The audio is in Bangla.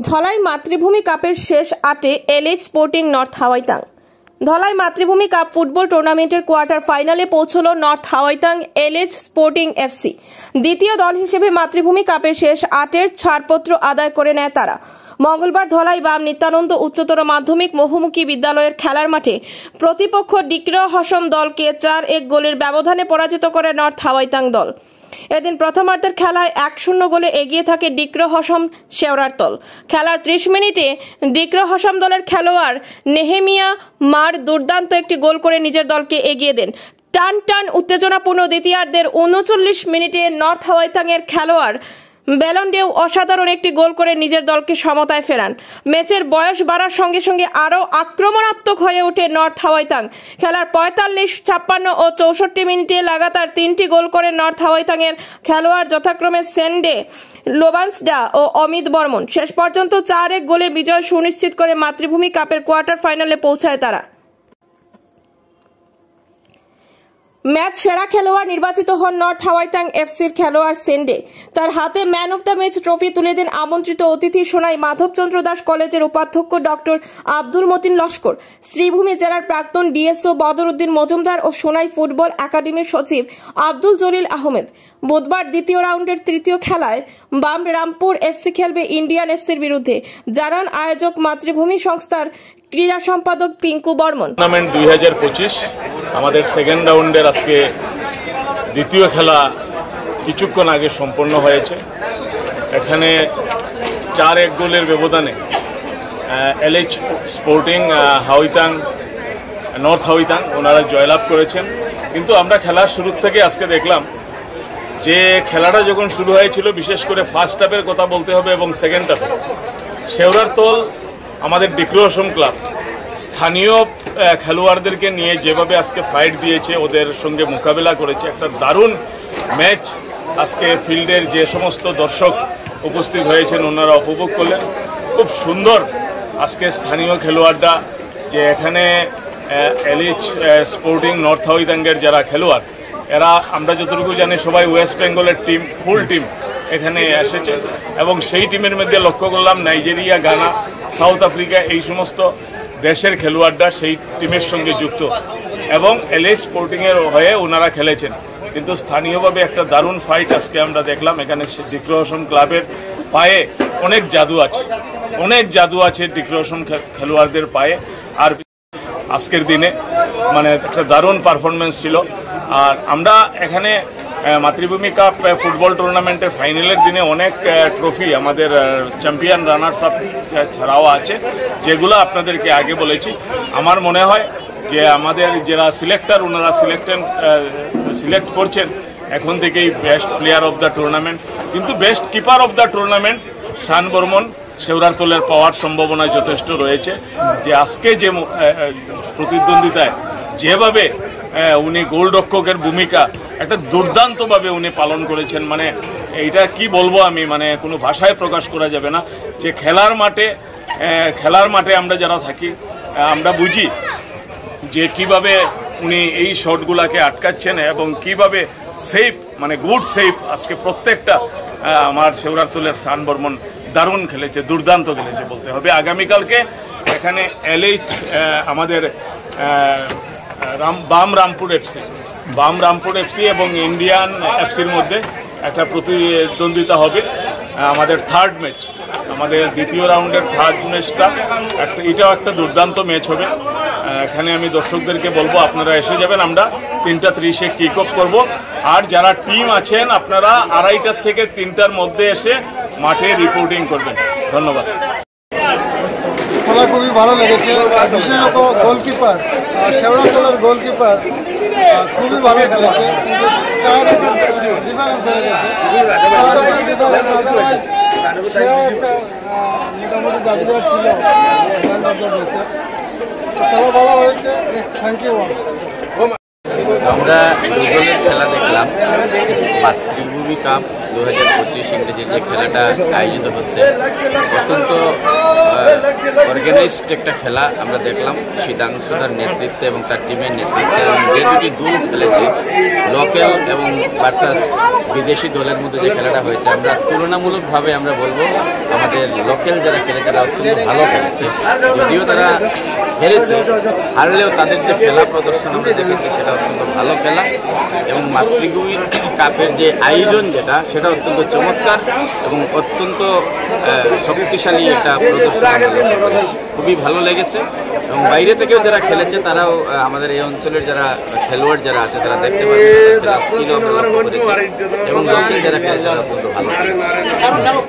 ধলাই মাতৃভূমি কাপের শেষ আটে LH Sporting North Hawaitang. Dhalai Matribhumi Cup football টুর্নামেন্টের কোয়ার্টার ফাইনালে পৌঁছল North Hawaitang LH Sporting FC. দ্বিতীয় দল হিসেবে মাতৃভূমি কাপের শেষ আটের ছাড়পত্র আদায় করে নেয় তারা। মঙ্গলবার ধলাই বাম নিত্যানন্দ উচ্চতর মাধ্যমিক বহুমুখী বিদ্যালয়ের খেলার মাঠে প্রতিপক্ষ ডিক্রো হসম দলকে 4-1 গোলের ব্যবধানে পরাজিত করে নর্থ হাওয়াইতাং দল। এদিন প্রথমার্ধের খেলায় 1-0 গোলে এগিয়ে থাকে ডিক্রো হসম শেওড়ারতল। খেলার 30 মিনিটে ডিক্রো হসম দলের খেলোয়াড় নেহেমিয়া মার দুর্দান্ত একটি গোল করে নিজের দলকে এগিয়ে দেন। টান টান উত্তেজনাপূর্ণ দ্বিতীয়ার্ধের 39 মিনিটে নর্থ হাওয়াইতাং এর খেলোয়াড় বেলন্ডেও অসাধারণ একটি গোল করে নিজের দলকে সমতায় ফেরান। ম্যাচের বয়স বাড়ার সঙ্গে সঙ্গে আরও আক্রমণাত্মক হয়ে ওঠে নর্থ হাওয়াইতাং। খেলার 45, 56 ও 64 মিনিটে লাগাতার 3টি গোল করে নর্থ হাওয়াইতাং এর খেলোয়াড় যথাক্রমে সেন্ডে লোবান্সডা ও অমিত বর্মন। শেষ পর্যন্ত 4-1 গোলে বিজয় সুনিশ্চিত করে মাতৃভূমি কাপের কোয়ার্টার ফাইনালে পৌঁছায় তারা। ম্যাচ সেরা খেলোয়াড় নির্বাচিত হন নর্থ হাওয়াইতাং এফসির খেলোয়াড় সেন্ডে। তার হাতে man of the match trophy তুলে দেন আমন্ত্রিত অতিথি সোনাই মাধবচন্দ্র দাস কলেজের উপাধ্যক্ষ ডক্টর আব্দুল মতিন লস্কর, শ্রীভূমি জেলার প্রাক্তন ডিএসও বদরউদ্দিন মজুমদার ও সোনাই ফুটবল একাডেমির সচিব আব্দুল জলিল আহমেদ। বুধবার দ্বিতীয় রাউন্ডের তৃতীয় খেলায় বাম রামপুর এফসি খেলবে ইন্ডিয়ান এফসির বিরুদ্ধে, জানান আয়োজক মাতৃভূমি সংস্থার ক্রীড়া সম্পাদক পিঙ্কু বর্মন। টুর্নামেন্ট 2025 আমাদের সেকেন্ড রাউন্ডের আজকে দ্বিতীয় খেলা কিছুক্ষণ আগে সম্পন্ন হয়েছে। এখানে 4-1 গোলের ব্যবধানে LH sporting Hawaitang north Hawaitang ওনারা জয়লাভ করেছেন। কিন্তু আমরা খেলার শুরু থেকে আজকে দেখলাম যে খেলাটা যখন শুরু হয়েছিল, বিশেষ করে ফার্স্ট হাফের কথা বলতে হবে এবং সেকেন্ড হাফে শেওড়ারতল আমাদের ডিক্রো হসম ক্লাব স্থানীয় খেলোয়াড়দেরকে নিয়ে যেভাবে আজকে ফাইট দিয়েছে, ওদের সঙ্গে মোকাবেলা করেছে, একটা দারুণ ম্যাচ আজকে ফিল্ডের যে সমস্ত দর্শক উপস্থিত হয়েছেন ওনারা উপভোগ করলেন। খুব সুন্দর আজকে স্থানীয় খেলোয়াড়রা যে এখানে এলএইচ স্পোর্টিং নর্থ হাওয়াইতাংয়ের যারা খেলোয়াড়, এরা আমরা যতটুকু জানি সবাই ওয়েস্ট বেঙ্গলের টিম, ফুল টিম এখানে এসেছে এবং সেই টিমের মধ্যে লক্ষ্য করলাম নাইজেরিয়া, গানা, সাউথ আফ্রিকা এই সমস্ত দেশের খেলোয়াড়রা সেই টিমের সঙ্গে যুক্ত এবং এলএইচ স্পোর্টিং এর হয়ে ওনারা খেলেছেন। কিন্তু স্থানীয়ভাবে একটা দারুণ ফাইট আজকে আমরা দেখলাম। এখানে ডিক্রো হসম ক্লাবের পায়ে অনেক জাদু আছে ডিক্রো হসম খেলোয়াড়দের পায়ে। আর আজকের দিনে মানে একটা দারুণ পারফরমেন্স ছিল। আর আমরা এখানে মাতৃভূমি কাপ ফুটবল টুর্নামেন্টের ফাইনালের দিনে অনেক ট্রফি আমাদের চ্যাম্পিয়ন রানার্স আপ ছাড়াও আছে, যেগুলো আপনাদেরকে আগে বলেছি। আমার মনে হয় যে আমাদের যারা সিলেক্টর ওনারা সিলেক্ট করছেন এখন থেকেই best player of the tournament, কিন্তু best keeper of the tournament Shan Barman শেওড়ারতলের পাওয়ার সম্ভাবনা যথেষ্ট রয়েছে। যে আজকে যে প্রতিদ্বন্দ্বিতায় যেভাবে উনি গোলরক্ষকের ভূমিকা একটা দুর্দান্তভাবে উনি পালন করেছেন, মানে এইটা কি বলবো আমি, মানে কোনো ভাষায় প্রকাশ করা যাবে না। যে খেলার মাঠে আমরা যারা থাকি আমরা বুঝি যে কিভাবে উনি এই শটগুলাকে আটকাচ্ছেন এবং কিভাবে সেফ, মানে গুড সেফ আজকে প্রত্যেকটা আমার শেওড়ারতলের শান বর্মন দারুণ খেলেছে, দুর্দান্ত খেলেছে বলতে হবে। আগামীকালকে এখানে এলএইচ আমাদের বাম রামপুর এফসি এবং ইন্ডিয়ান এফসির মধ্যে একটা প্রতিদ্বন্দ্বিতা হবে। আমাদের থার্ড ম্যাচ, আমাদের দ্বিতীয় রাউন্ডের থার্ড ম্যাচটা এটাও একটা দুর্দান্ত ম্যাচ হবে। এখানে আমি দর্শকদেরকে বলবো আপনারা এসে যাবেন। আমরা 3:30-এ কিক অফ করবো। আর যারা টিম আছেন আপনারা 2:30 থেকে 3টার মধ্যে এসে মাঠে রিপোর্টিং করবেন। ধন্যবাদ। খেলা খুবই ভালো লেগেছে, বিশেষত গোলকিপার শেওড়ারতলের গোলকিপার খুবই ভালো খেলেছে। মোটামুটি দাবিদার ছিল, খেলা ভালো হয়েছে। Thank you. আমরা দুজনের খেলা দেখলাম। মাতৃভূমি কাপ 2025 ইংরেজির যে খেলাটা আয়োজিত হচ্ছে অত্যন্ত অর্গানাইজড একটা খেলা আমরা দেখলাম শীতাংশুদার নেতৃত্বে এবং তার টিমের নেতৃত্বে, এবং যে দুটি দল খেলেছে লোকাল এবং ভার্সাস বিদেশি দলের মধ্যে যে খেলাটা হয়েছে, আমরা তুলনামূলকভাবে আমরা বলবো আমাদের লোকাল যারা খেলেছে তারা অত্যন্ত ভালো খেলেছে। যদিও তারা হেরেছে, হারলেও তাদের যে খেলা প্রদর্শন আমরা দেখেছি সেটা অত্যন্ত ভালো খেলা, এবং মাতৃভূমি কাপের যে আয়োজন সেটা অত্যন্ত চমৎকার এবং অত্যন্ত শক্তিশালী একটা প্রদর্শন আমরা লক্ষ্য করেছি। খুবই ভালো লেগেছে, এবং বাইরে থেকেও যারা খেলেছে তারাও আমাদের এই অঞ্চলের যারা খেলোয়াড় যারা আছে তারা দেখতে পাবে স্কিলও আমরা লক্ষ্য করেছি, এবং লোকাল যারা খেলেছে তারা অত্যন্ত ভালো খেলেছে।